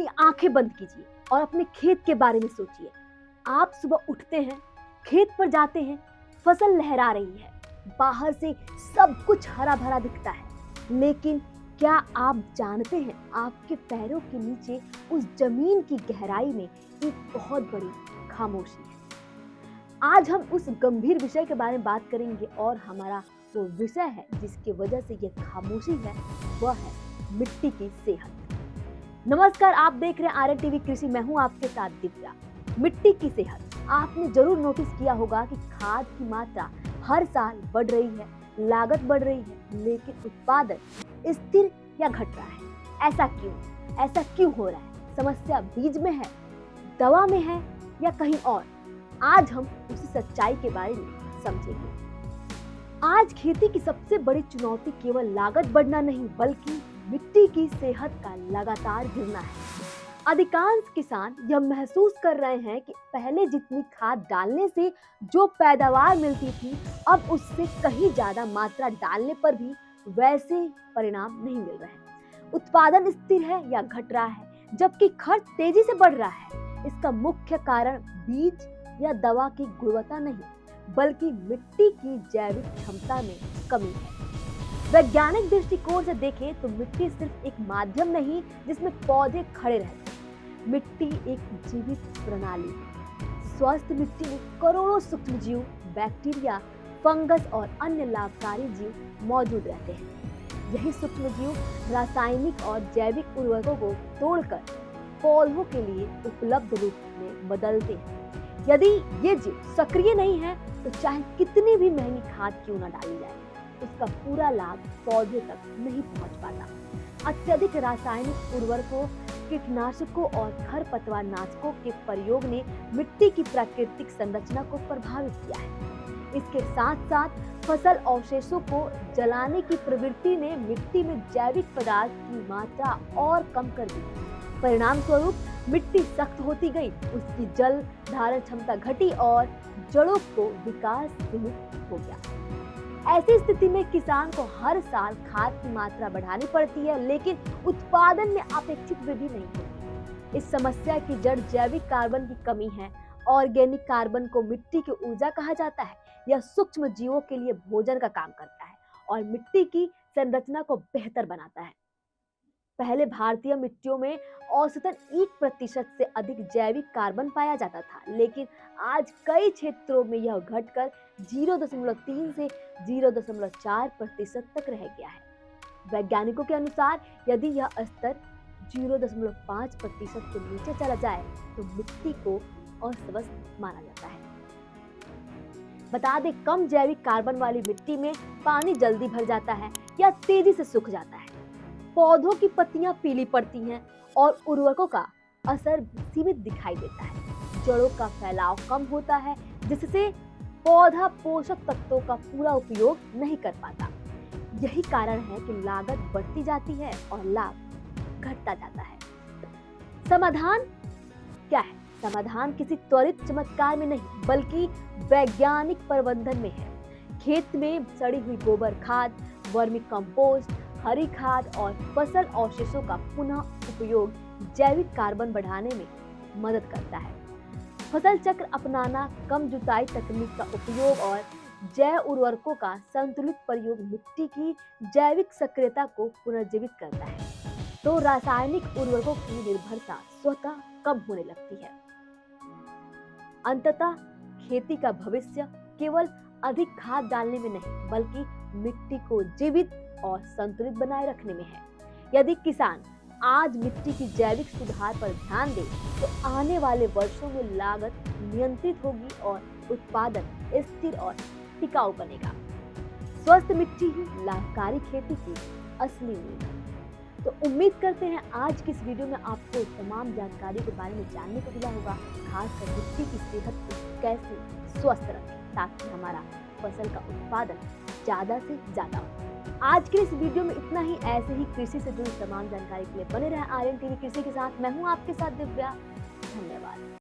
अपनी आंखें बंद कीजिए और अपने खेत के बारे में सोचिए। आप सुबह उठते हैं, खेत पर जाते हैं, फसल लहरा रही है, बाहर से सब कुछ हरा भरा दिखता है, लेकिन क्या आप जानते हैं आपके पैरों के नीचे उस जमीन की गहराई में एक बहुत बड़ी खामोशी है। आज हम उस गंभीर विषय के बारे में बात करेंगे और हमारा वो विषय है जिसकी वजह से ये खामोशी है, वह है मिट्टी की सेहत। नमस्कार, आप देख रहे हैं आर्यन टीवी कृषि। मैं हूं आपके साथ दिव्या। मिट्टी की सेहत, आपने जरूर नोटिस किया होगा कि खाद की मात्रा हर साल बढ़ रही है, लागत बढ़ रही है, लेकिन उत्पादन स्थिर या घट रहा है। ऐसा क्यों हो रहा है? समस्या बीज में है, दवा में है या कहीं और? आज हम उसी सच्चाई के बारे में समझेंगे। आज खेती की सबसे बड़ी चुनौती केवल लागत बढ़ना नहीं, बल्कि मिट्टी की सेहत का लगातार गिरना है। अधिकांश किसान यह महसूस कर रहे हैं कि पहले जितनी खाद डालने से जो पैदावार मिलती थी, अब उससे कहीं ज्यादा मात्रा डालने पर भी वैसे परिणाम नहीं मिल रहे हैं। उत्पादन स्थिर है या घट रहा है, जबकि खर्च तेजी से बढ़ रहा है। इसका मुख्य कारण बीज या दवा की गुणवत्ता नहीं, बल्कि मिट्टी की जैविक क्षमता में कमी है। वैज्ञानिक दृष्टिकोण से देखें तो मिट्टी सिर्फ एक माध्यम नहीं जिसमें पौधे खड़े रहते हैं। मिट्टी एक जीवित प्रणाली है। स्वस्थ मिट्टी में करोड़ों सूक्ष्मजीव, बैक्टीरिया, फंगस और अन्य लाभकारी जीव मौजूद रहते हैं। यही सूक्ष्मजीव रासायनिक और जैविक उर्वरकों को तोड़कर पौधों के लिए उपलब्ध रूप में बदलते हैं। यदि ये जीव सक्रिय नहीं है तो चाहे कितनी भी महंगी खाद क्यों न डाली जाए, उसका पूरा लाभ पौधे तक नहीं पहुंच पाता। अत्यधिक रासायनिक उर्वरकों, कीटनाशकों और खरपतवार नाशकों के प्रयोग ने मिट्टी की प्राकृतिक संरचना को प्रभावित किया है। इसके साथ साथ फसल अवशेषों को जलाने की प्रवृत्ति ने मिट्टी में जैविक पदार्थ की मात्रा और कम कर दी। परिणाम स्वरूप मिट्टी सख्त होती गई, उसकी जल धारण क्षमता घटी और जड़ों को विकास सीमित हो गया। ऐसी स्थिति में किसान को हर साल खाद की मात्रा बढ़ानी पड़ती है, लेकिन उत्पादन में अपेक्षित वृद्धि नहीं होती। इस समस्या की जड़ जैविक कार्बन की कमी है। ऑर्गेनिक कार्बन को मिट्टी की ऊर्जा कहा जाता है। यह सूक्ष्म जीवों के लिए भोजन का काम करता है और मिट्टी की संरचना को बेहतर बनाता है। पहले भारतीय मिट्टियों में औसतन 1% से अधिक जैविक कार्बन पाया जाता था, लेकिन आज कई क्षेत्रों में यह घटकर 0.3 से 0.4% तक रह गया है। वैज्ञानिकों के अनुसार यदि यह स्तर 0.5% के नीचे चला जाए तो मिट्टी को अस्वस्थ माना जाता है। बता दें, कम जैविक कार्बन वाली मिट्टी में पानी जल्दी भर जाता है या तेजी से सूख जाता है। पौधों की पत्तियां पीली पड़ती हैं और उर्वरकों का असर सीमित दिखाई देता है। जड़ों का फैलाव कम होता है, जिससे पौधा पोषक तत्वों का पूरा उपयोग नहीं कर पाता। यही कारण है कि लागत बढ़ती जाती है और लाभ घटता जाता है। समाधान क्या है? समाधान किसी त्वरित चमत्कार में नहीं, बल्कि वैज्ञानिक प्रबंधन में है। खेत में सड़ी हुई गोबर खाद, वर्मी कंपोस्ट, हरी खाद और फसल अवशेषों का पुनः उपयोग जैविक कार्बन बढ़ाने में मदद करता है। फसल चक्र अपनाना, कम जुताई तकनीक का उपयोग और जैव उर्वरकों का संतुलित प्रयोग मिट्टी की जैविक सक्रियता को पुनर्जीवित करता है, तो रासायनिक उर्वरकों की निर्भरता स्वतः कम होने लगती है। अंततः खेती का भविष्य केवल अधिक खाद डालने में नहीं, बल्कि मिट्टी को जीवित और संतुलित बनाए रखने में है। यदि किसान आज मिट्टी की जैविक सुधार पर ध्यान दे, तो आने वाले वर्षों में लागत नियंत्रित होगी और उत्पादन स्थिर और टिकाऊ बनेगा। स्वस्थ मिट्टी ही लाभकारी खेती की असली नींव है। तो उम्मीद करते हैं आज की इस वीडियो में आपको तमाम जानकारी के बारे में जानने को मिला होगा, खासकर मिट्टी की सेहत को कैसे स्वस्थ रखें ताकि हमारा फसल का उत्पादन ज्यादा से ज्यादा हो। आज के इस वीडियो में इतना ही। ऐसे ही कृषि से जुड़ी तमाम जानकारी के लिए बने रहें आर्यन टीवी कृषि के साथ। मैं हूं आपके साथ दिव्या। धन्यवाद।